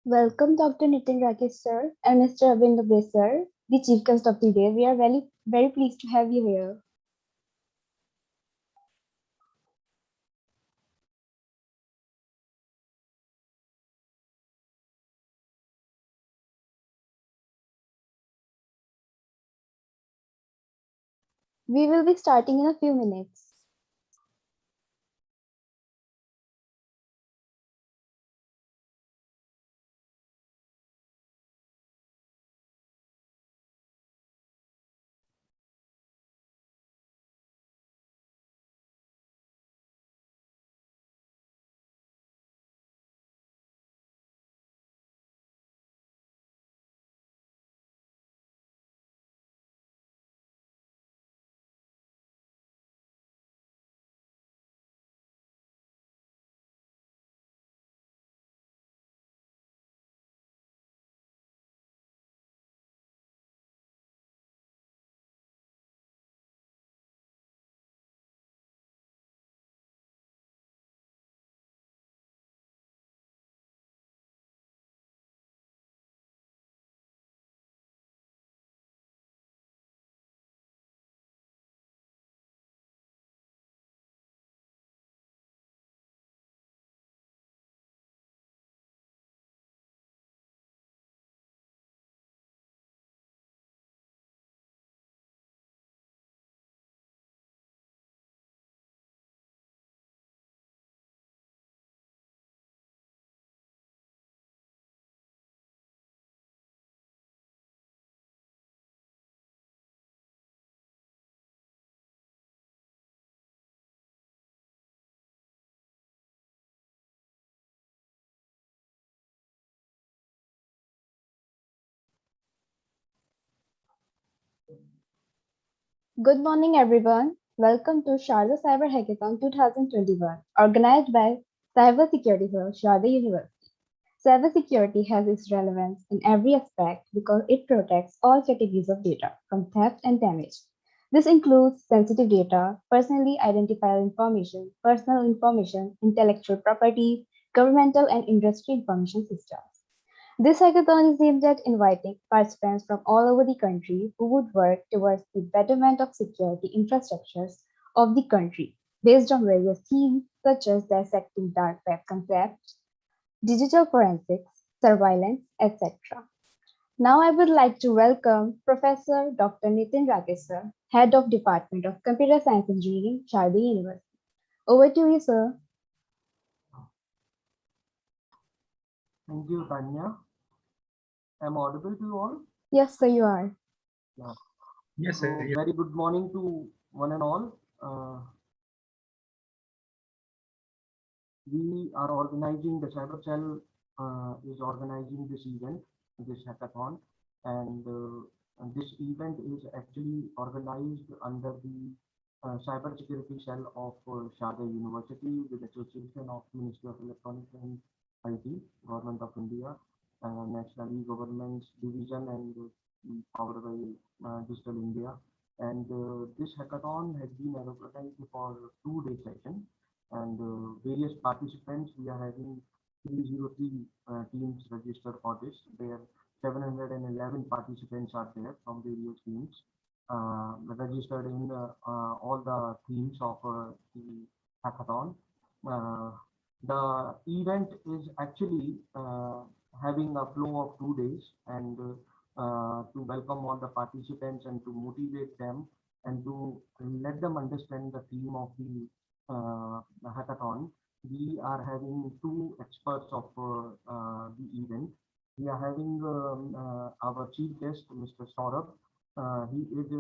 Welcome, Dr. Nitin Rakesh, sir, and Mr. Abind Dubey, sir, the chief guest of the day. We are very pleased to have you here. We will be starting in a few minutes. Good morning, everyone. Welcome to Sharda Cyber Hackathon 2021, organized by Cybersecurity Hub, Sharda University. Cybersecurity has its relevance in every aspect because it protects all categories of data from theft and damage. This includes sensitive data, personally identifiable information, personal information, intellectual property, governmental and industry information systems. This hackathon is aimed at inviting participants from all over the country who would work towards the betterment of security infrastructures of the country based on various themes such as dissecting dark web concepts, digital forensics, surveillance, etc. Now I would like to welcome Professor Dr. Nitin Rakesh, sir, Head of Department of Computer Science Engineering, Sharda University. Over to you, sir. Thank you, Tanya. I'm audible to you all? Yes, sir, you are. Yeah. Yes, sir. So, very good morning to one and all. We are organizing, the Cyber Cell is organizing this event, this hackathon, and this event is actually organized under the Cyber Security Cell of Sharda University with association of Ministry of Electronics and IT, Government of India, National E-Governance Division, and powered by Digital India. And this hackathon has been organized for 2 day session and various participants. We are having 303 teams registered for this. There 711 participants are there from various teams registered in all the themes of the hackathon. Uh, the event is actually having a flow of 2 days and to welcome all the participants and to motivate them and to let them understand the theme of the hackathon. We are having two experts of the event. We are having our chief guest, Mr. Saurabh. He is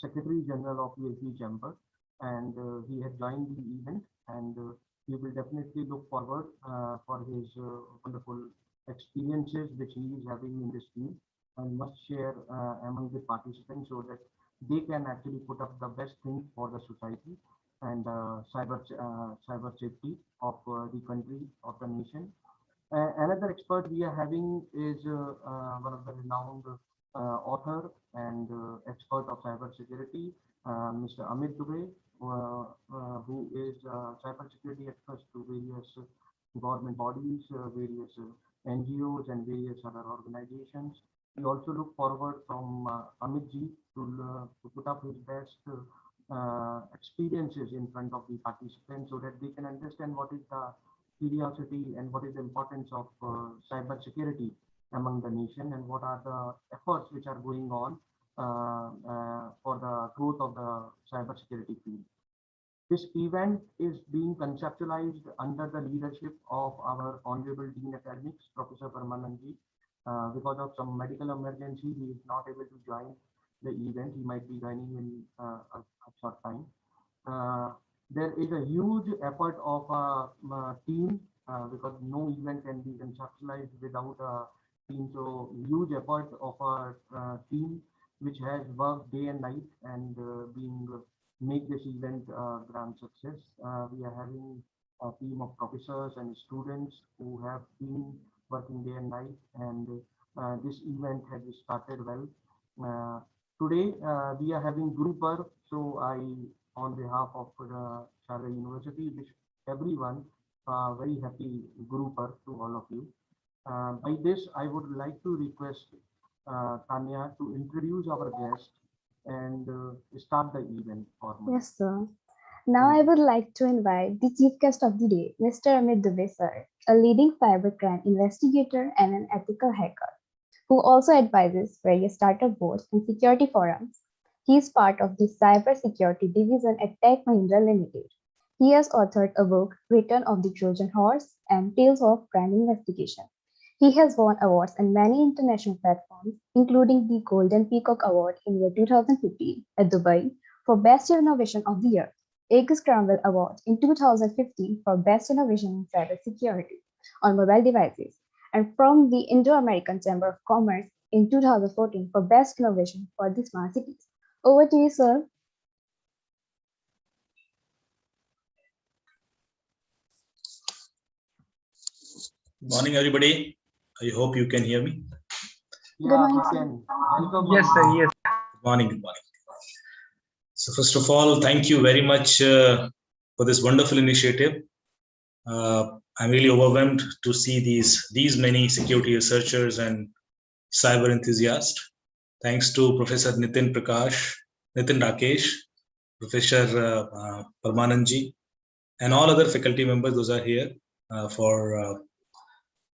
Secretary General of PhD Chamber, and he had joined the event, and we will definitely look forward for his wonderful experiences which he is having in this team and must share among the participants so that they can actually put up the best thing for the society and cyber safety of the country, of the nation. Another expert we are having is one of the renowned author and expert of cyber security, Mr. Amit Dubey, who is cyber security expert to various government bodies, various NGOs and various other organizations. We also look forward from Amitji to put up his best experiences in front of the participants so that they can understand what is the curiosity and what is the importance of cyber security among the nation and what are the efforts which are going on for the growth of the cyber security field. This event is being conceptualized under the leadership of our Honorable Dean Academics, Professor Parmananji. Because of some medical emergency, he is not able to join the event. He might be joining in a short time. There is a huge effort of a team because no event can be conceptualized without a team. So huge effort of our team, which has worked day and night and being make this event a grand success. We are having a team of professors and students who have been working day and night, and this event has started well. Today we are having Guru, so I, on behalf of the Sharda University, wish everyone very happy Guru to all of you. By this, I would like to request Tanya to introduce our guest and start the event formally. Yes, sir. Now I would like to invite the chief guest of the day, Mr. Amit Dubey, sir, a leading cybercrime investigator and an ethical hacker, who also advises various startup boards and security forums. He is part of the cybersecurity division at Tech Mahindra Limited. He has authored a book, Return of the Trojan Horse and Tales of Crime Investigation. He has won awards on many international platforms, including the Golden Peacock Award in year 2015 at Dubai for Best Innovation of the Year, Egg Scramble Award in 2015 for Best Innovation in Cybersecurity on mobile devices, and from the Indo-American Chamber of Commerce in 2014 for Best Innovation for the Smart Cities. Over to you, sir. Morning, everybody. I hope you can hear me. Yeah, we can. Welcome. Yes, sir. Yes. Good morning. Good morning. So first of all, thank you very much for this wonderful initiative. I'm really overwhelmed to see these many security researchers and cyber enthusiasts. Thanks to Professor Nitin Rakesh, Professor Parmananji, and all other faculty members. Those are here for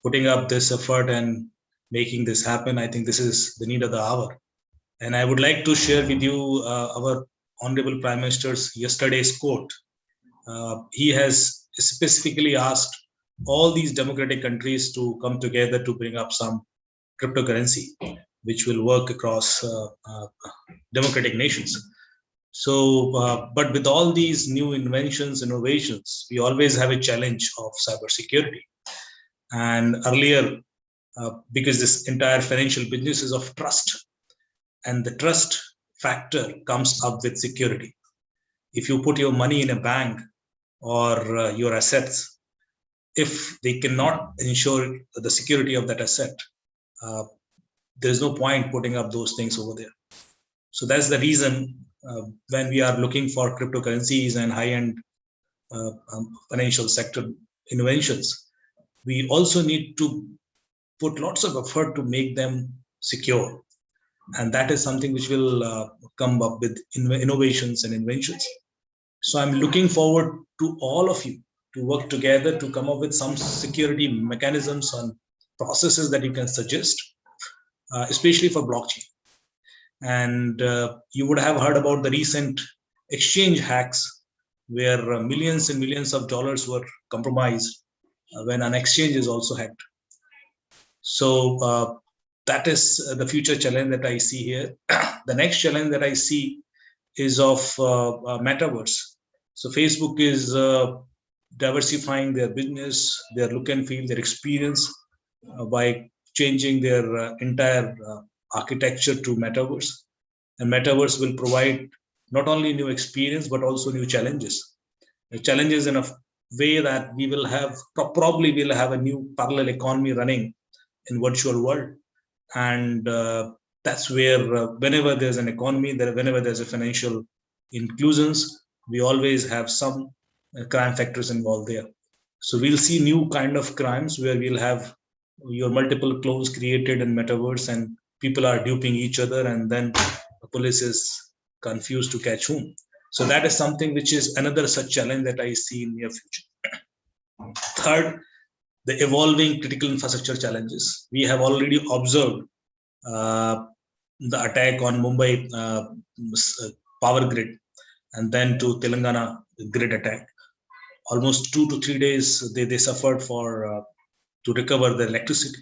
putting up this effort and making this happen. I think this is the need of the hour. And I would like to share with you our Honorable Prime Minister's yesterday's quote. He has specifically asked all these democratic countries to come together to bring up some cryptocurrency, which will work across democratic nations. So, but with all these new innovations, we always have a challenge of cybersecurity. And earlier, because this entire financial business is of trust, and the trust factor comes up with security. If you put your money in a bank or your assets, if they cannot ensure the security of that asset, there's no point putting up those things over there. So that's the reason when we are looking for cryptocurrencies and high-end financial sector innovations, we also need to put lots of effort to make them secure. And that is something which will come up with innovations and inventions. So I'm looking forward to all of you to work together to come up with some security mechanisms and processes that you can suggest, especially for blockchain. And you would have heard about the recent exchange hacks where millions and millions of dollars were compromised when an exchange is also hacked. So that is the future challenge that I see here. The next challenge that I see is of metaverse. So Facebook is diversifying their business, their look and feel, their experience by changing their entire architecture to metaverse. And metaverse will provide not only new experience, but also new challenges. The challenges in a way that we will have, probably we'll have a new parallel economy running in virtual world. And that's where whenever there's an economy, whenever there's a financial inclusions, we always have some crime factors involved there. So we'll see new kind of crimes where we'll have your multiple clones created in metaverse, and people are duping each other, and then the police is confused to catch whom. So that is something which is another such challenge that I see in near future. Third, the evolving critical infrastructure challenges. We have already observed the attack on Mumbai power grid, and then to Telangana grid attack. Almost 2 to 3 days they suffered for to recover the electricity,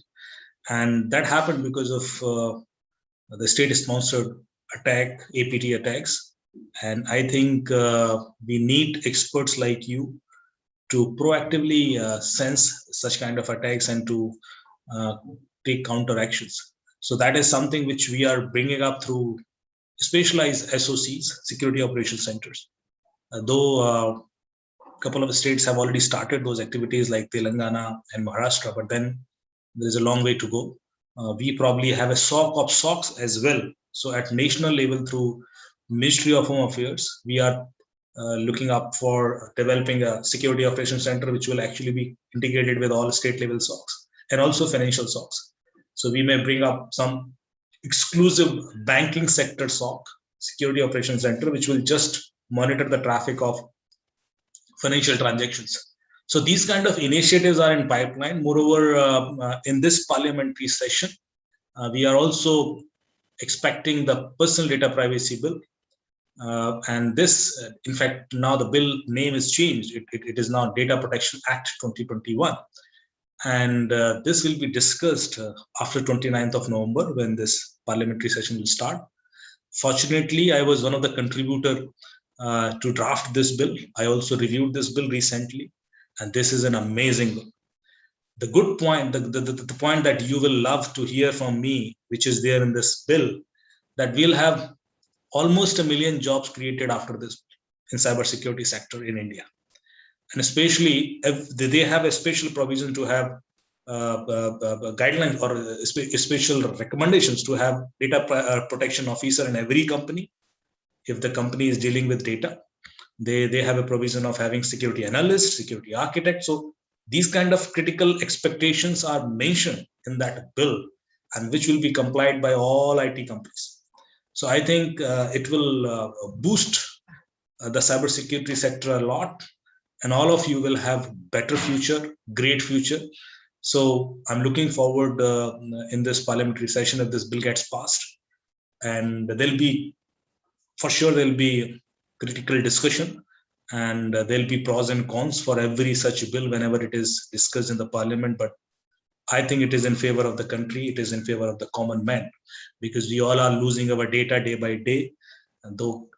and that happened because of the state-sponsored attack, APT attacks. And I think we need experts like you to proactively sense such kind of attacks and to take counter actions. So that is something which we are bringing up through specialized SOCs, security operation centers. Though a couple of states have already started those activities like Telangana and Maharashtra, but then there's a long way to go. We probably have a SOC of SOCs as well. So at national level, through Ministry of Home Affairs, we are looking up for developing a security operations center which will actually be integrated with all state level SOCs and also financial SOCs. So we may bring up some exclusive banking sector SOC, security operations center, which will just monitor the traffic of financial transactions. So these kind of initiatives are in pipeline. Moreover, in this parliamentary session, we are also expecting the personal data privacy bill. And this, in fact, now the bill name is changed. It is now Data Protection Act 2021. And this will be discussed after 29th of November when this parliamentary session will start. Fortunately, I was one of the contributors to draft this bill. I also reviewed this bill recently, and this is an amazing bill. The good point, the point that you will love to hear from me, which is there in this bill, that we'll have almost 1 million jobs created after this in cybersecurity sector in India. And especially if they have a special provision to have guidelines or special recommendations to have data protection officer in every company. If the company is dealing with data, they have a provision of having security analyst, security architect. So these kind of critical expectations are mentioned in that bill, and which will be complied by all IT companies. So I think it will boost the cybersecurity sector a lot, and all of you will have better future, great future. So I'm looking forward in this parliamentary session if this bill gets passed, and there'll be, for sure, there'll be critical discussion, and there'll be pros and cons for every such bill whenever it is discussed in the parliament. But I think it is in favor of the country. It is in favor of the common man, because we all are losing our data day by day. And though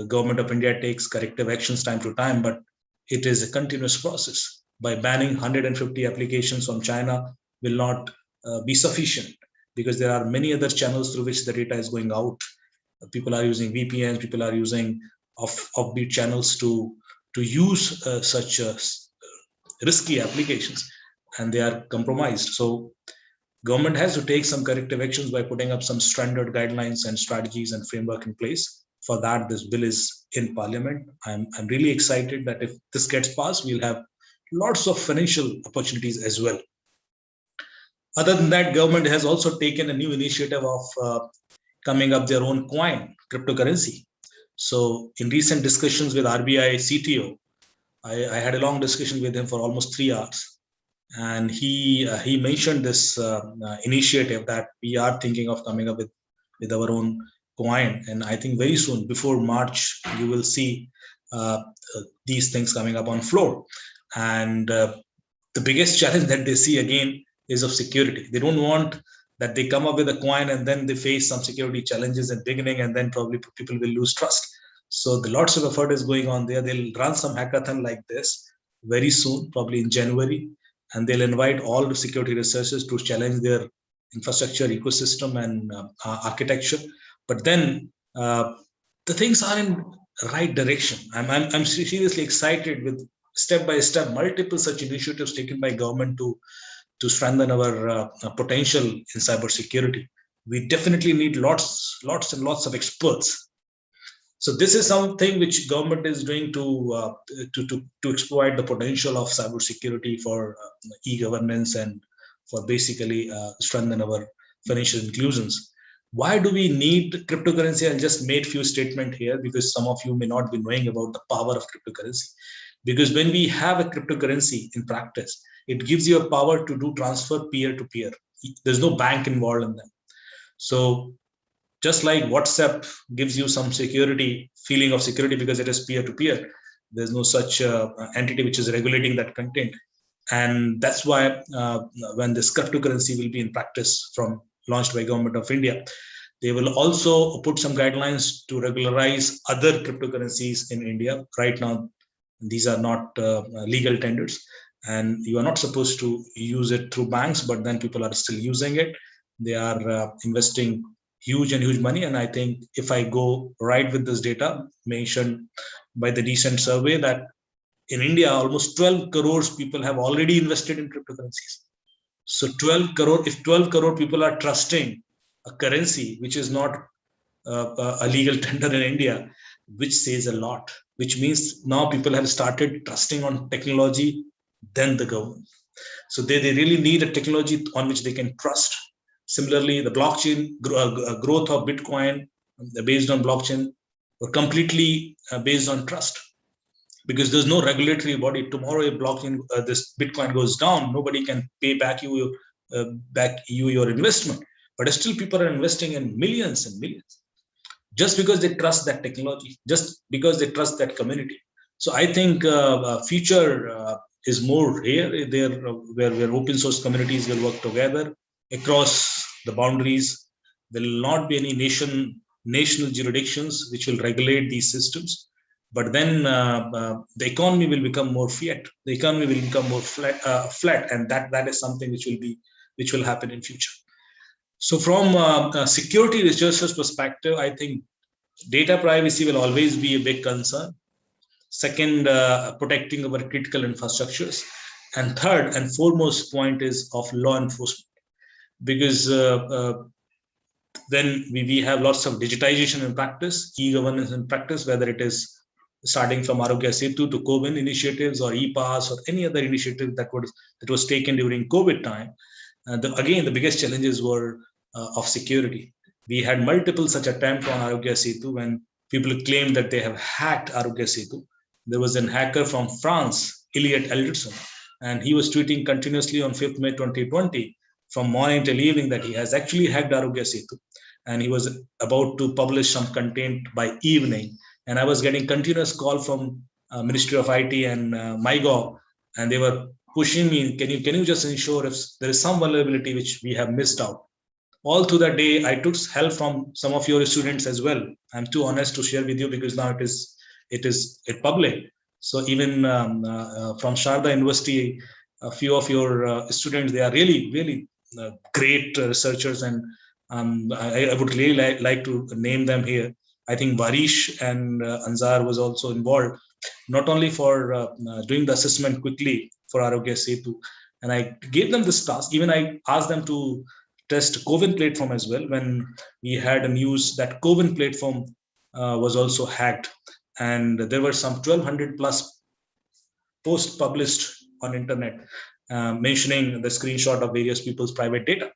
government of India takes corrective actions time to time, but it is a continuous process. By banning 150 applications from China will not be sufficient, because there are many other channels through which the data is going out. People are using VPNs, people are using offbeat channels to use such risky applications, and they are compromised. So government has to take some corrective actions by putting up some standard guidelines and strategies and framework in place. For that, this bill is in parliament. I'm really excited that if this gets passed, we'll have lots of financial opportunities as well. Other than that, government has also taken a new initiative of coming up their own coin, cryptocurrency. So in recent discussions with RBI CTO, I had a long discussion with him for almost 3 hours. And he mentioned this initiative that we are thinking of coming up with our own coin. And I think very soon, before March, you will see these things coming up on floor. And the biggest challenge that they see again is of security. They don't want that they come up with a coin and then they face some security challenges in the beginning, and then probably people will lose trust. So the lots of effort is going on there. They'll run some hackathon like this very soon, probably in January, and they'll invite all the security researchers to challenge their infrastructure, ecosystem, and architecture. But then the things are in right direction. I'm seriously excited with step by step multiple such initiatives taken by government to strengthen our potential in cybersecurity. We definitely need lots and lots of experts. So this is something which government is doing to exploit the potential of cybersecurity for e-governance and for basically strengthen our financial inclusions. Why do we need cryptocurrency? I'll just make few statements here because some of you may not be knowing about the power of cryptocurrency. Because when we have a cryptocurrency in practice, it gives you a power to do transfer peer to peer. There's no bank involved in them. So just like WhatsApp gives you some security, feeling of security because it is peer to peer, there's no such entity which is regulating that content. And that's why when this cryptocurrency will be in practice from launched by Government of India, they will also put some guidelines to regularize other cryptocurrencies in India. Right now, these are not legal tenders, and you are not supposed to use it through banks, but then people are still using it. They are investing huge money. And I think if I go right with this data mentioned by the recent survey, that in India, almost 12 crores people have already invested in cryptocurrencies. So 12 crore, if 12 crore people are trusting a currency which is not a legal tender in India, which says a lot, which means now people have started trusting on technology than the government. So they really need a technology on which they can trust. Similarly, the blockchain growth of Bitcoin based on blockchain were completely based on trust, because there's no regulatory body. Tomorrow, if blockchain, this Bitcoin goes down, nobody can pay back you your investment. But still, people are investing in millions and millions just because they trust that technology, just because they trust that community. So I think future is more here, there where open source communities will work together across the boundaries. There will not be any national jurisdictions which will regulate these systems. But then the economy will become more fiat. The economy will become more flat, and that is something which will happen in future. So from a security researchers' perspective, I think data privacy will always be a big concern. Second, protecting our critical infrastructures. And third and foremost point is of law enforcement, because then we have lots of digitization in practice, e-governance in practice, whether it is starting from Arogya Setu to COVID initiatives or e-pass or any other initiative that was taken during COVID time. Again, the biggest challenges were of security. We had multiple such attempts on Arogya Setu when people claimed that they have hacked Arogya Setu. There was a hacker from France, Elliot Elderson, and he was tweeting continuously on 5th May 2020 from morning till evening that he has actually hacked Arogya Setu, and he was about to publish some content by evening. And I was getting continuous call from Ministry of IT and MyGov, and they were pushing me, can you just ensure if there is some vulnerability which we have missed out? All through that day, I took help from some of your students as well. I'm too honest to share with you because now it is public. So even from Sharda University, a few of your students, they are really great researchers, and I would really like to name them here. I think Varish and Anzar was also involved, not only for doing the assessment quickly for Arogya Setu, and I gave them this task. Even I asked them to test Coven platform as well, when we had a news that Coven platform was also hacked, and there were some 1200 plus posts published on internet mentioning the screenshot of various people's private data.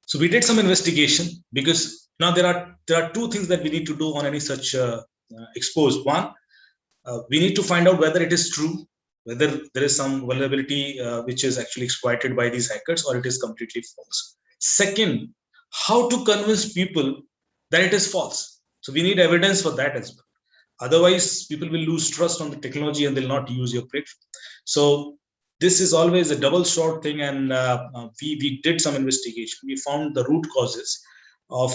So we did some investigation, because now there are two things that we need to do on any such expose. One, we need to find out whether it is true, whether there is some vulnerability which is actually exploited by these hackers, or it is completely false. Second, how to convince people that it is false. So we need evidence for that as well. Otherwise, people will lose trust on the technology and they'll not use your platform. So this is always a double sword thing, and we did some investigation. We found the root causes of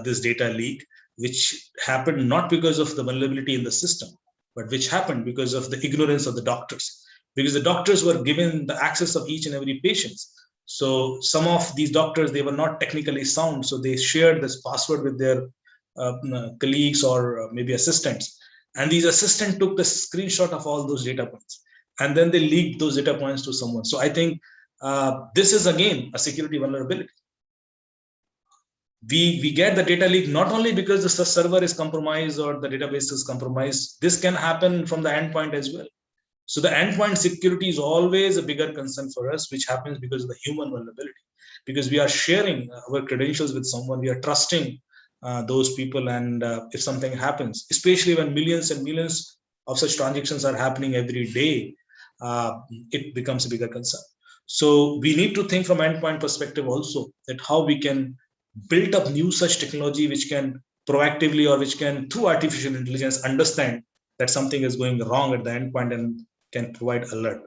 this data leak, which happened not because of the vulnerability in the system, but which happened because of the ignorance of the doctors, because the doctors were given the access of each and every patient. So some of these doctors, they were not technically sound, so they shared this password with their colleagues or maybe assistants, and these assistants took the screenshot of all those data points, and then they leaked those data points to someone. So I think this is again a security vulnerability. We get the data leak not only because the server is compromised or the database is compromised. This can happen from the endpoint as well. So the endpoint security is always a bigger concern for us, which happens because of the human vulnerability, because we are sharing our credentials with someone, we are trusting those people, and if something happens, especially when millions and millions of such transactions are happening every day, it becomes a bigger concern. So we need to think from endpoint perspective also, that how we can build up new such technology which can proactively, or which can through artificial intelligence understand that something is going wrong at the endpoint and can provide alert.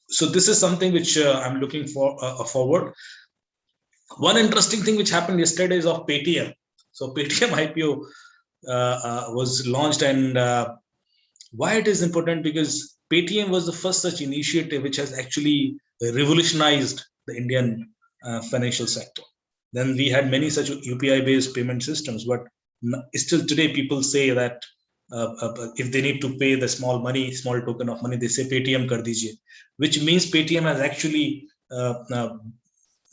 So this is something which I'm looking for forward. One interesting thing which happened yesterday is of Paytm. So Paytm Ipo was launched, and why it is important, because Paytm was the first such initiative which has actually revolutionized the Indian financial sector. Then we had many such UPI-based payment systems, but still today people say that if they need to pay the small token of money, they say Paytm kar dijiye, which means Paytm has actually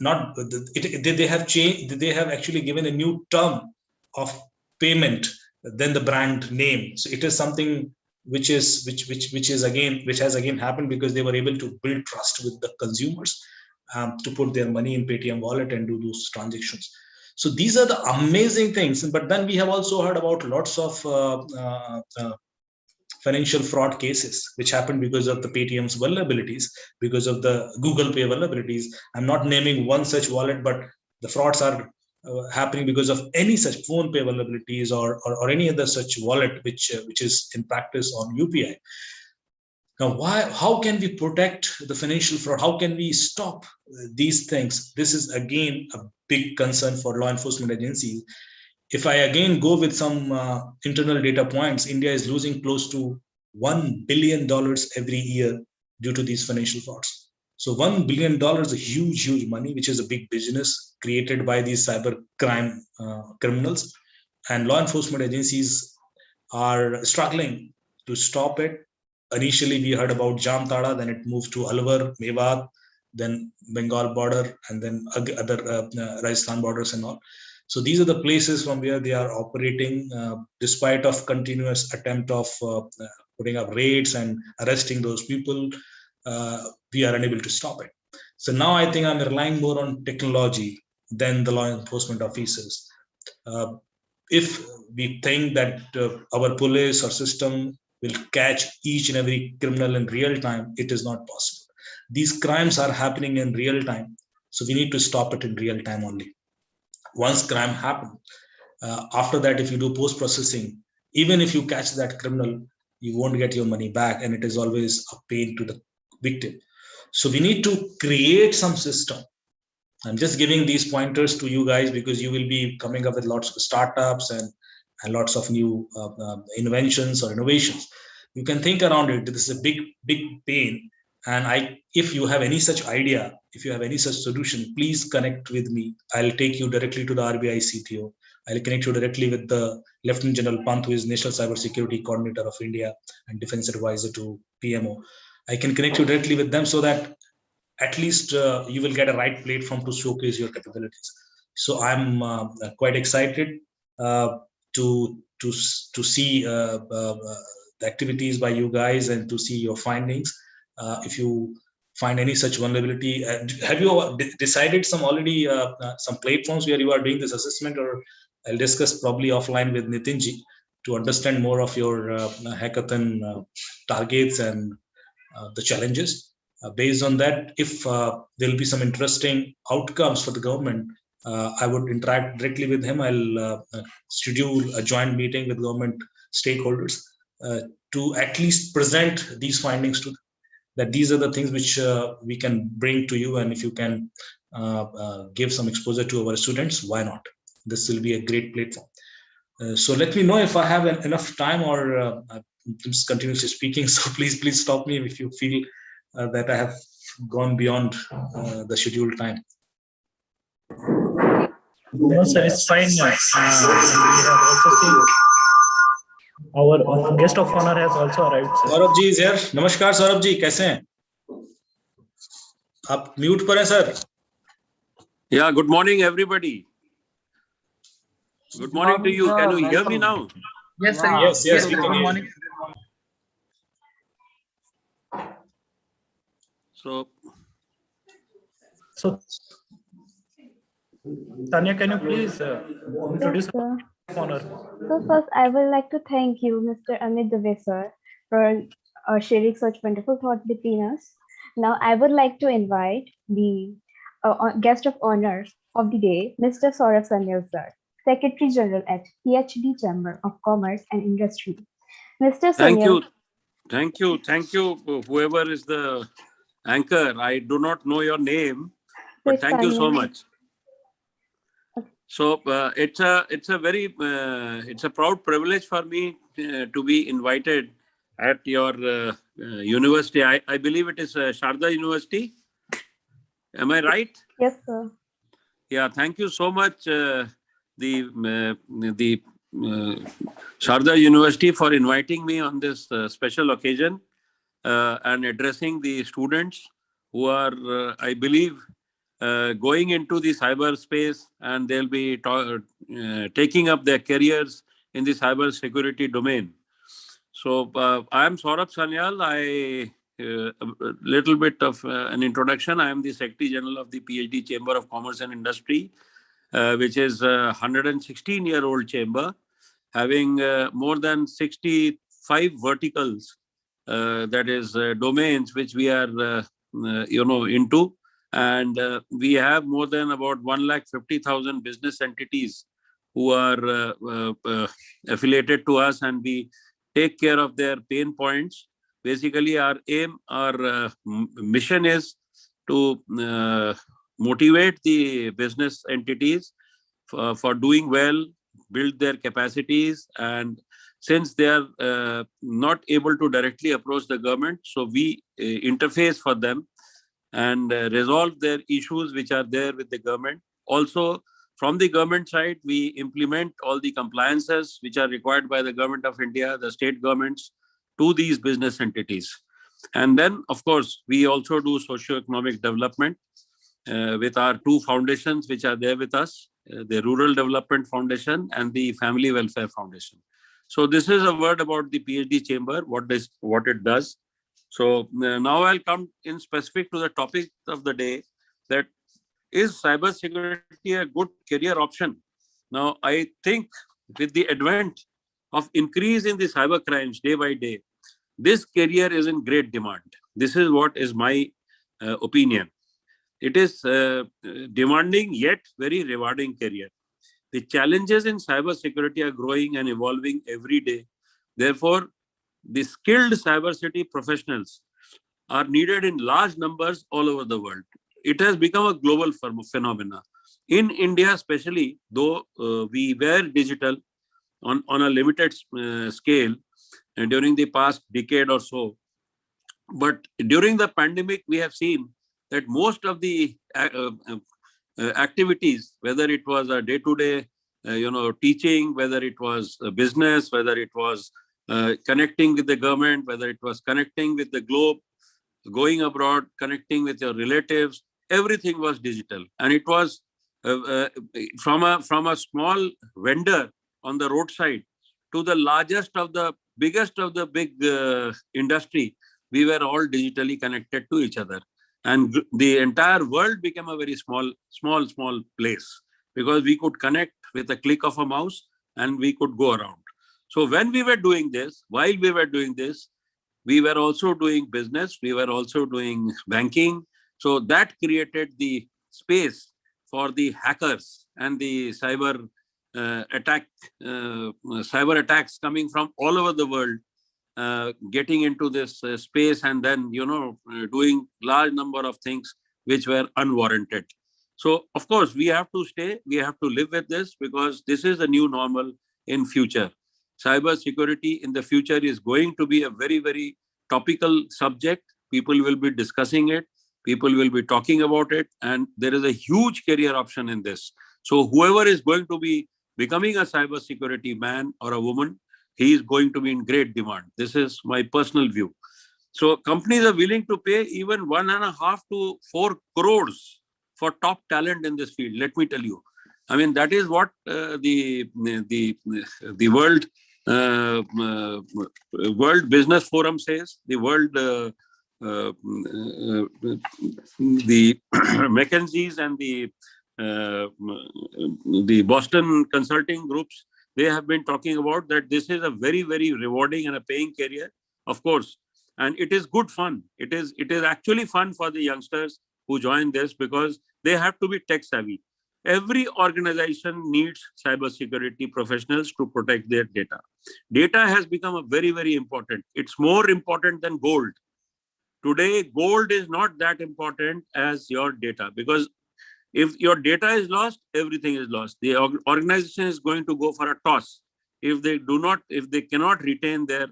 not they have changed. They have actually given a new term of payment than the brand name. So it is something which has again happened because they were able to build trust with the consumers, to put their money in Paytm wallet and do those transactions. So these are the amazing things. But then we have also heard about lots of financial fraud cases which happened because of the Paytm's vulnerabilities, because of the Google Pay vulnerabilities. I'm not naming one such wallet, but the frauds are happening because of any such phone pay vulnerabilities, or any other such wallet which is in practice on UPI. Now, how can we protect the financial fraud? How can we stop these things? This is again a big concern for law enforcement agencies. If I again go with some internal data points, India is losing close to $1 billion every year due to these financial frauds. So $1 billion is a huge money, which is a big business created by these cyber crime criminals. And law enforcement agencies are struggling to stop it. Initially, we heard about Jamtara, then it moved to Alwar, Mewat, then Bengal border, and then other Rajasthan borders and all. So these are the places from where they are operating, despite of continuous attempt of putting up raids and arresting those people. We are unable to stop it. So now I think I'm relying more on technology than the law enforcement officers. If we think that our police or system will catch each and every criminal in real time, it is not possible. These crimes are happening in real time, so we need to stop it in real time only. Once crime happens, after that, if you do post processing, even if you catch that criminal, you won't get your money back, and it is always a pain to the victim. So we need to create some system. I'm just giving these pointers to you guys because you will be coming up with lots of startups and lots of new inventions or innovations. You can think around it. This is a big pain. And if you have any such idea, if you have any such solution, please connect with me. I'll take you directly to the RBI CTO. I'll connect you directly with the Lieutenant General Pant, who is National Cybersecurity Coordinator of India and Defense Advisor to PMO. I can connect you directly with them so that at least you will get a right platform to showcase your capabilities. So I'm quite excited to see the activities by you guys and to see your findings. If you find any such vulnerability, have you decided some platforms where you are doing this assessment, or I'll discuss probably offline with Nitinji to understand more of your hackathon targets and the challenges. Based on that, if there'll be some interesting outcomes for the government, I would interact directly with him. I'll schedule a joint meeting with government stakeholders to at least present these findings to them, that these are the things which we can bring to you, and if you can give some exposure to our students, why not? This will be a great platform. So let me know if I have enough time, or I'm just continuously speaking. So please stop me if you feel that I have gone beyond the scheduled time. No, sir, it's fine. We have also seen our guest of honor has also arrived. Sir. Saurabh ji is here. Namaskar, Saurabh ji. कैसे हैं? आप mute पर हैं, sir. Yeah, good morning, everybody. Good morning to you. Can you hear me now? Yes, sir. Yes, we can good hear morning. So, Tanya, can you please introduce Yes, sir. honor? So first, I would like to thank you, Mr. Amit Dave, sir, for sharing such wonderful thoughts between us. Now, I would like to invite the guest of honor of the day, Mr. Saurabh Sanyal, sir, Secretary General at PhD Chamber of Commerce and Industry. Mr. thank Sanyal, you. Thank you, whoever is the anchor. I do not know your name, but it's thank you fine. so Ma'am. much. So it's a very it's a proud privilege for me to be invited at your university. I believe it is Sharda University. Am I right? Yes, sir. Yeah. Thank you so much, the Sharda University, for inviting me on this special occasion and addressing the students who are, I believe, going into the cyberspace, and they'll be taking up their careers in the cyber security domain. So I am Saurabh Sanyal. A little bit of an introduction. I am the Secretary General of the PhD Chamber of Commerce and Industry, which is a 116-year-old chamber, having more than 65 verticals, that is domains which we are, into. And we have more than about 150,000 business entities who are affiliated to us, and we take care of their pain points. Basically, our aim, our mission is to motivate the business entities for doing well, build their capacities, and since they are not able to directly approach the government, so we interface for them and resolve their issues which are there with the government. Also, from the government side, we implement all the compliances which are required by the government of India, the state governments, to these business entities. And then, of course, we also do socio-economic development with our two foundations which are there with us, the Rural Development Foundation and the Family Welfare Foundation. So this is a word about the PhD chamber, what it does. So now I'll come in specific to the topic of the day, that is cybersecurity a good career option? Now, I think with the advent of increase in the cyber crimes day by day, this career is in great demand. This is what is my opinion. It is demanding yet very rewarding career. The challenges in cybersecurity are growing and evolving every day. Therefore, the skilled cybersecurity professionals are needed in large numbers all over the world. It has become a global phenomenon. In India, especially, though we were digital on a limited scale during the past decade or so, but during the pandemic, we have seen that most of the activities, whether it was a day-to-day, teaching, whether it was a business, whether it was connecting with the government, whether it was connecting with the globe, going abroad, connecting with your relatives, everything was digital. And it was from a small vendor on the roadside to the biggest of the big industry, we were all digitally connected to each other. And the entire world became a very small place, because we could connect with a click of a mouse and we could go around. So when we were doing this, while we were doing this, we were also doing business, we were also doing banking. So that created the space for the hackers and the cyber attacks coming from all over the world, getting into this space, and then doing large number of things which were unwarranted. So of course we have to live with this, because this is the new normal in future. Cyber security in the future is going to be a very, very topical subject. People will be discussing it, people will be talking about it, and there is a huge career option in this. So whoever is going to be becoming a cyber security man or a woman, he is going to be in great demand. This is my personal view. So companies are willing to pay even 1.5 to 4 crores for top talent in this field. Let me tell you. I mean, that is what the World Business Forum says. The World the McKinsey's and the Boston consulting groups, they have been talking about that this is a very, very rewarding and a paying career, of course. And it is good fun. It is actually fun for the youngsters who join this because they have to be tech savvy. Every organization needs cybersecurity professionals to protect their data. Data has become a very, very important. It's more important than gold. Today, gold is not that important as your data, because if your data is lost, everything is lost. The organization is going to go for a toss. If they cannot retain their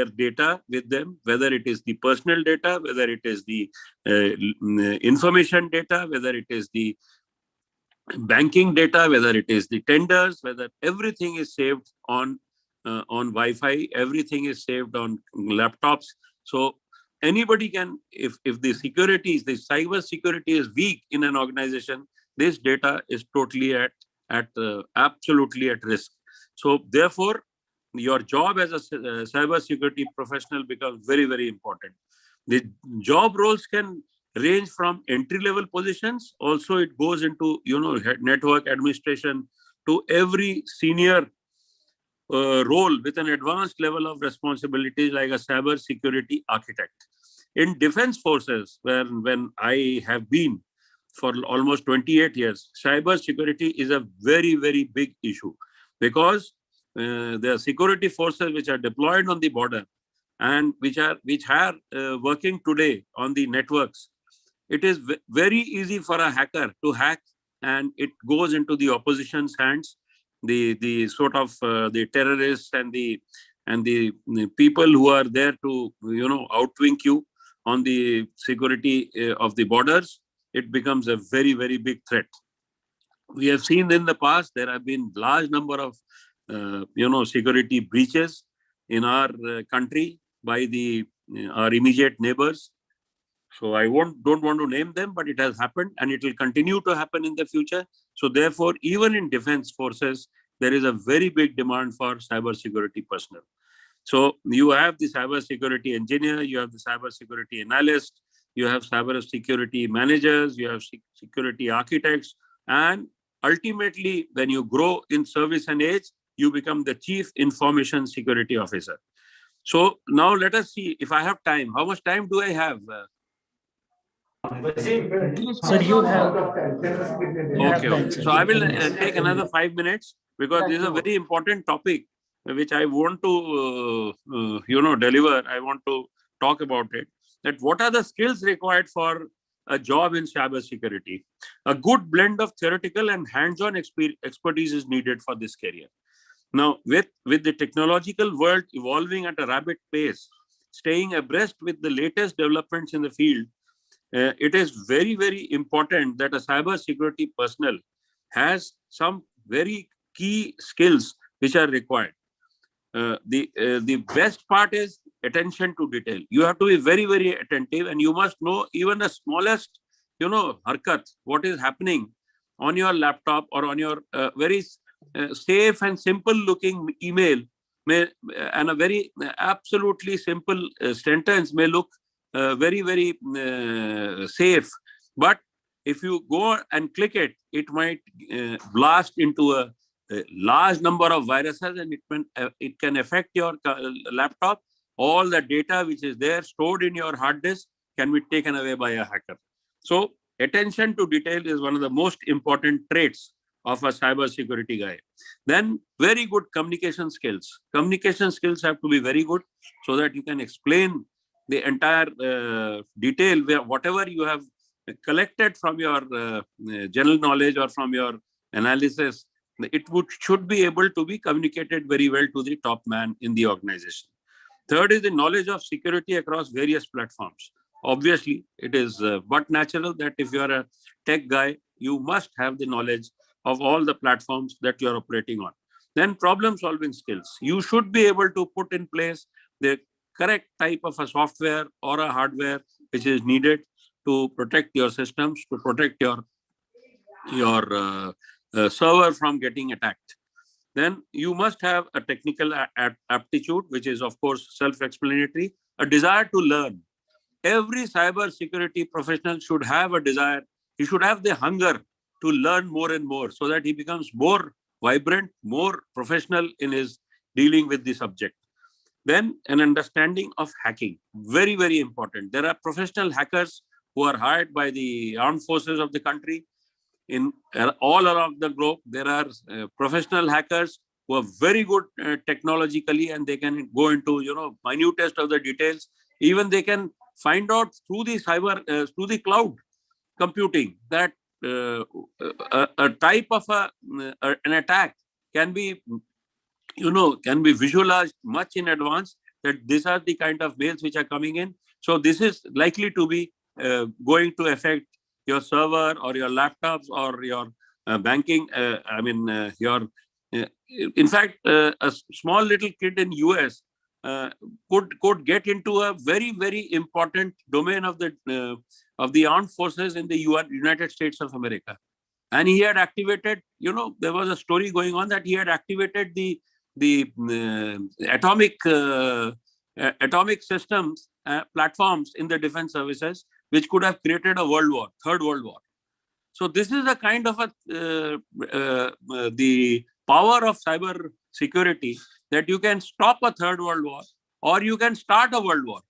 data with them, whether it is the personal data, whether it is the information data, whether it is the banking data, whether it is the tenders, whether everything is saved on Wi-Fi, everything is saved on laptops. So anybody can, if the cyber security is weak in an organization, this data is totally absolutely at risk. So therefore, your job as a cyber security professional becomes very, very important. The job roles can range from entry-level positions. Also, it goes into network administration to every senior role with an advanced level of responsibility like a cyber security architect. In defense forces, when I have been for almost 28 years, cyber security is a very, very big issue because there are security forces which are deployed on the border and which are working today on the networks. It is very easy for a hacker to hack, and it goes into the opposition's hands. The sort of the terrorists and the people who are there to outwink you on the security of the borders. It becomes a very, very big threat. We have seen in the past there have been large number of security breaches in our country by our immediate neighbors. So I don't want to name them, but it has happened and it will continue to happen in the future. So therefore, even in defense forces, there is a very big demand for cyber security personnel. So you have the cyber security engineer, you have the cyber security analyst, you have cyber security managers, you have security architects, and ultimately, when you grow in service and age, you become the chief information security officer. So now let us see if I have time. How much time do I have? Sir, you have Okay. So I will take another 5 minutes because this is a very important topic which I want to, deliver. I want to talk about it. That what are the skills required for a job in cybersecurity? A good blend of theoretical and hands-on expertise is needed for this career. Now, with the technological world evolving at a rapid pace, staying abreast with the latest developments in the field, it is very, very important that a cyber security personnel has some very key skills which are required. The best part is attention to detail. You have to be very, very attentive, and you must know even the smallest, harkat, what is happening on your laptop or on your very safe and simple looking email and a very absolutely simple sentence may look very, very safe. But if you go and click it, it might blast into a large number of viruses, and it can affect your laptop. All the data which is there stored in your hard disk can be taken away by a hacker. So attention to detail is one of the most important traits of a cyber security guy. Then very good communication skills. Communication skills have to be very good so that you can explain the entire detail where whatever you have collected from your general knowledge or from your analysis, it should be able to be communicated very well to the top man in the organization. Third is the knowledge of security across various platforms. Obviously, it is but natural that if you are a tech guy, you must have the knowledge of all the platforms that you are operating on. Then problem solving skills. You should be able to put in place the correct type of a software or a hardware which is needed to protect your systems, to protect your server from getting attacked. Then you must have a technical aptitude, which is of course self-explanatory, a desire to learn. every cyber security professional should have a desire. He should have the hunger to learn more and more so that he becomes more vibrant, more professional in his dealing with the subject. Then an understanding of hacking, very, very important. There are professional hackers who are hired by the armed forces of the country in all around the globe. There are professional hackers who are very good technologically, and they can go into minutest of the details. Even they can find out through the through the cloud computing that a type of an attack can be can be visualized much in advance, that these are the kind of mails which are coming in. So this is likely to be going to affect your server or your laptops or your banking. In fact, a small little kid in US could get into a very, very important domain of the armed forces in the United States of America. And he had activated, there was a story going on that he had activated the atomic systems platforms in the defense services, which could have created a world war, third world war. So this is a kind of the power of cyber security, that you can stop a third world war or you can start a world war.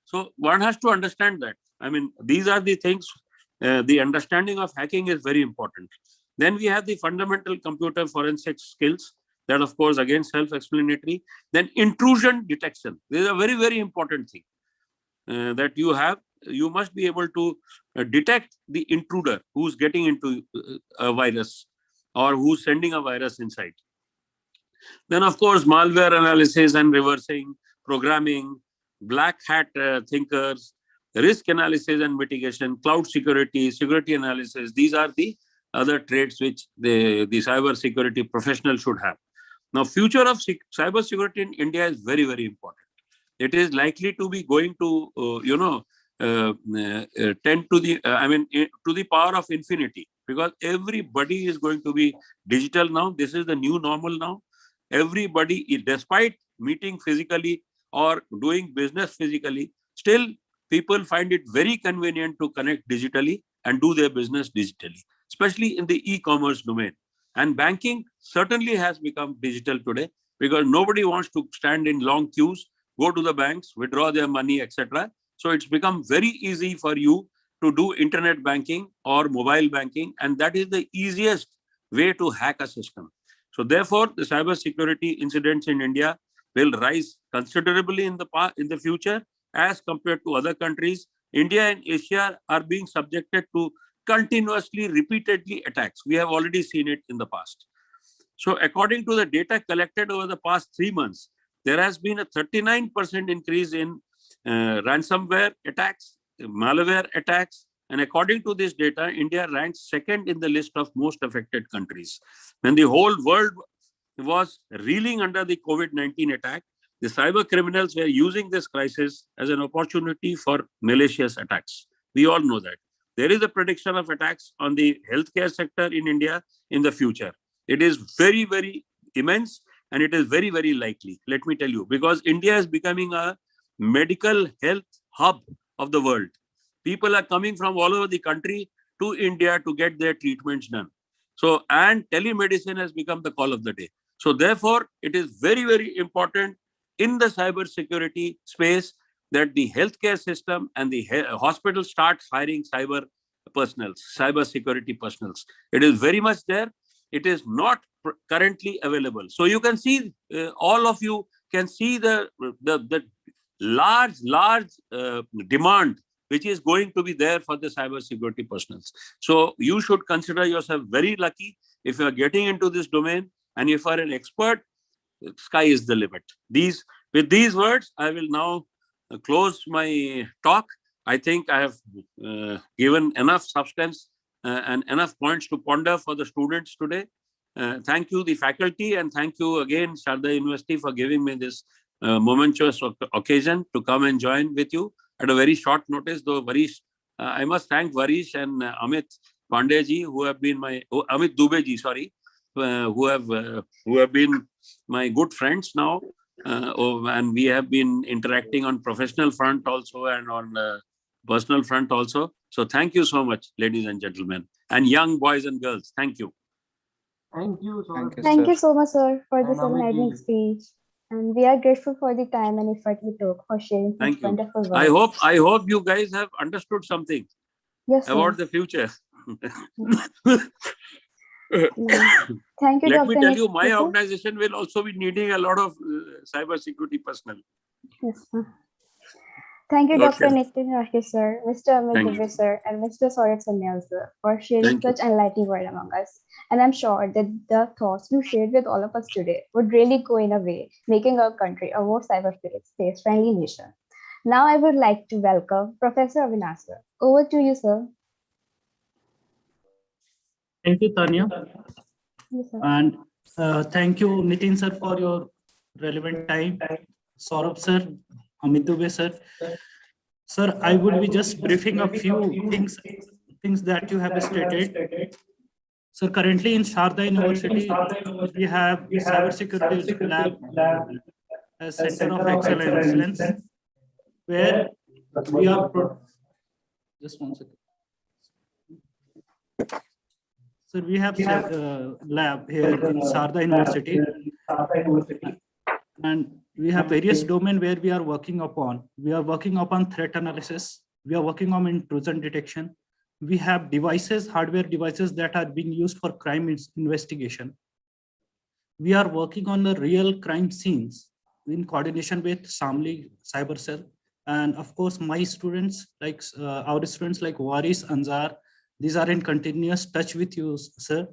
So one has to understand that. I mean, these are the things. The understanding of hacking is very important. Then we have the fundamental computer forensic skills. That, of course, again, self-explanatory. Then intrusion detection. This is a very, very important thing that you have. You must be able to detect the intruder who's getting into a virus or who's sending a virus inside. Then, of course, malware analysis and reversing, programming, black hat thinkers, risk analysis and mitigation, cloud security, security analysis. These are the other traits which the cyber security professional should have. Now, future of cyber security in India is very, very important. It is likely to be going to, tend to the, to the power of infinity, because everybody is going to be digital now. This is the new normal now. Everybody, despite meeting physically or doing business physically, still people find it very convenient to connect digitally and do their business digitally, especially in the e-commerce domain. And banking certainly has become digital today, because nobody wants to stand in long queues, go to the banks, withdraw their money, etc. So it's become very easy for you to do internet banking or mobile banking, and that is the easiest way to hack a system. So therefore, the cyber security incidents in India will rise considerably in the future as compared to other countries. India and Asia are being subjected to continuously, repeatedly attacks. We have already seen it in the past. So according to the data collected over the past 3 months, there has been a 39% increase in ransomware attacks, malware attacks. And according to this data, India ranks second in the list of most affected countries. When the whole world was reeling under the COVID-19 attack, the cyber criminals were using this crisis as an opportunity for malicious attacks. We all know that. There is a prediction of attacks on the healthcare sector in India in the future. It is very, very immense, and it is very, very likely, let me tell you, because India is becoming a medical health hub of the world. People are coming from all over the country to India to get their treatments done. So, and telemedicine has become the call of the day. So therefore, it is very, very important in the cyber security space that the healthcare system and the hospital start hiring cyber personnels, cyber security personnels. It is very much there. It is not currently available. So you can see, all of you can see the large demand which is going to be there for the cyber security personnels. So you should consider yourself very lucky if you are getting into this domain, and if you are an expert, sky is the limit. With these words, I will now close my talk. I think I have given enough substance and enough points to ponder for the students today. Thank you, the faculty, and thank you again, Sharda University, for giving me this momentous occasion to come and join with you at a very short notice. Though Varish, I must thank Varish and Amit Pandey who have been Amit Dubey sorry, who have been my good friends now. And we have been interacting on professional front also and on personal front also. So thank you so much, ladies and gentlemen, and young boys and girls. Thank you. Thank you, Thank you, Saurabh. Thank sir. you so much, sir, for And this enlightening Amit ji. speech. And we are grateful for the time and effort you took for sharing such Thank you. wonderful I words. hope you guys have understood something Yes, sir. about the future. Thank you, Let me Dr. tell Nick. you, my Yes, sir. organization will also be needing a lot of cyber security personnel. Yes, sir. Thank you, Okay. Dr. Nitin Rakesh, sir, Mr. Amit Thank Dubey, you. sir, and Mr. Saurabh Sanyal, sir, for sharing Thank you. such enlightening word among us. And I'm sure that the thoughts you shared with all of us today would really go in a way, making our country a more cyberspace-friendly nation. Now I would like to welcome Professor Avinash, sir. Over to you, sir. Thank you, Tanya. Yes, sir. And thank you, Nitin sir, for your relevant time. Saurabh sir, Amit Dubey sir. Sir, I would be just briefing a few things that you have stated. So currently in Sharda University, we have cybersecurity lab as Center of Excellence, where we are just one second. So we have lab here in Sharda University, and we have various domain where we are working upon. We are working upon threat analysis. We are working on intrusion detection. We have devices, hardware devices that are being used for crime investigation. We are working on the real crime scenes in coordination with Samli Cyber Cell. And of course, my students, like our students like Waris, Anzar, these are in continuous touch with you, sir.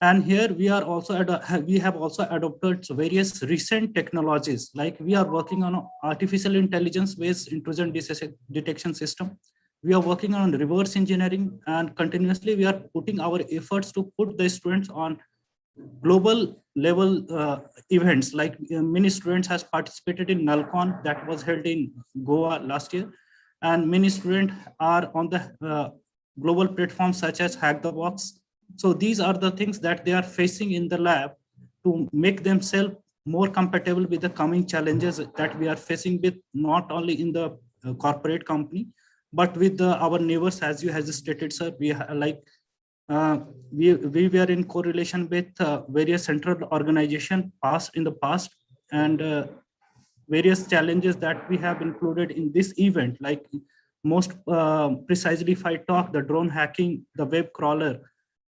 And here we are also we have also adopted various recent technologies, like we are working on artificial intelligence based intrusion detection system. We are working on reverse engineering, and continuously we are putting our efforts to put the students on global level events. Like many students has participated in Nalcon that was held in Goa last year, and many students are on the global platforms such as Hack the Box. So these are the things that they are facing in the lab to make themselves more compatible with the coming challenges that we are facing with not only in the corporate company, but with our neighbors, as you has stated, sir. We like we were in correlation with various central organization past in the past, and various challenges that we have included in this event, like most precisely if I talk, the drone hacking, the web crawler,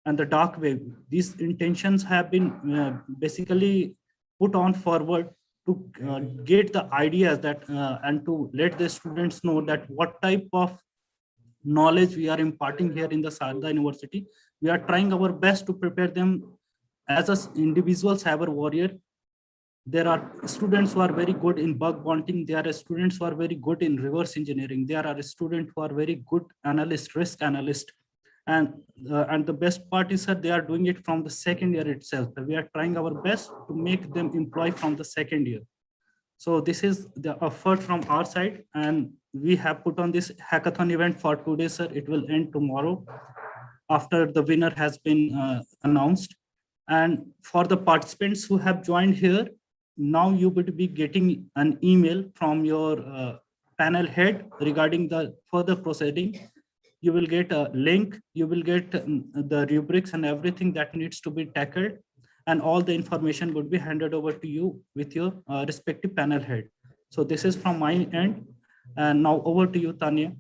and the dark web. These intentions have been basically put on forward to get the ideas that and to let the students know that what type of knowledge we are imparting here in the Sharda University. We are trying our best to prepare them as an individual cyber warrior. There are students who are very good in bug bounting. There are students who are very good in reverse engineering. There are students who are very good analyst, risk analyst. And the best part is that they are doing it from the second year itself. We are trying our best to make them employ from the second year. So this is the effort from our side, and we have put on this hackathon event for 2 days, sir. It will end tomorrow after the winner has been announced. And for the participants who have joined here, now you will be getting an email from your panel head regarding the further proceeding. You will get a link, you will get the rubrics and everything that needs to be tackled, and all the information would be handed over to you with your respective panel head. So this is from my end, and now over to you, Tanya.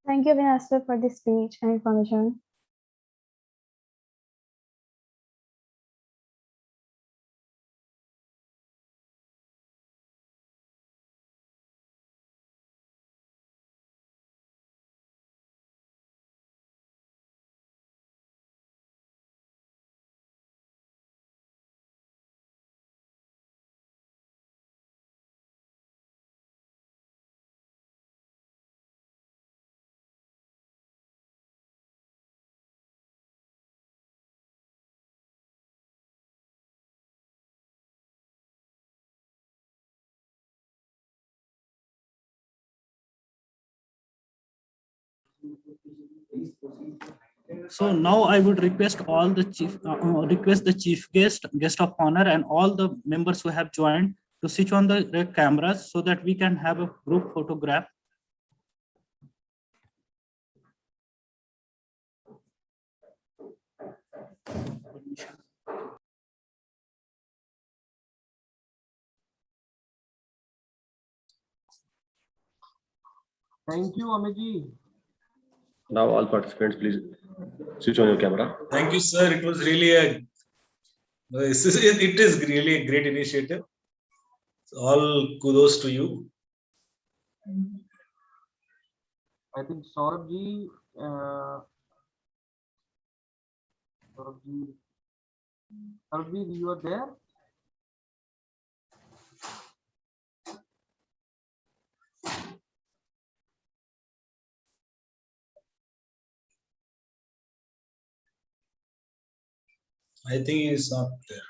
Thank you, Avinash, sir, for this speech and information. So now I would request all the chief guest of honor, and all the members who have joined to switch on the cameras so that we can have a group photograph. Thank you, Amiji. Now all participants, please switch on your camera. Thank you, sir. It was really it is really a great initiative. All kudos to you. I think Saurabh you are there? I think he is not there.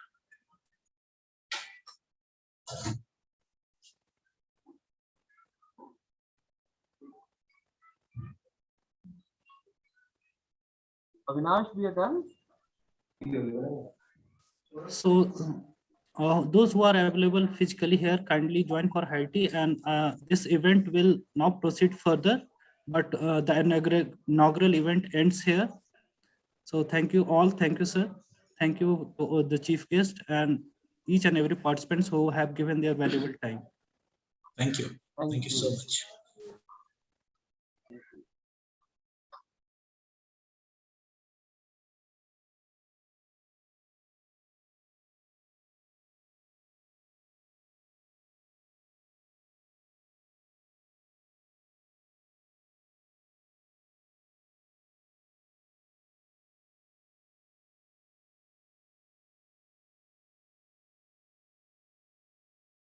Avinash, we are done. So those who are available physically here, kindly join for high tea, and this event will now proceed further, but the inaugural event ends here. So thank you all. Thank you, sir. Thank you to the chief guest and each and every participants who have given their valuable time. Thank you. Thank you so much.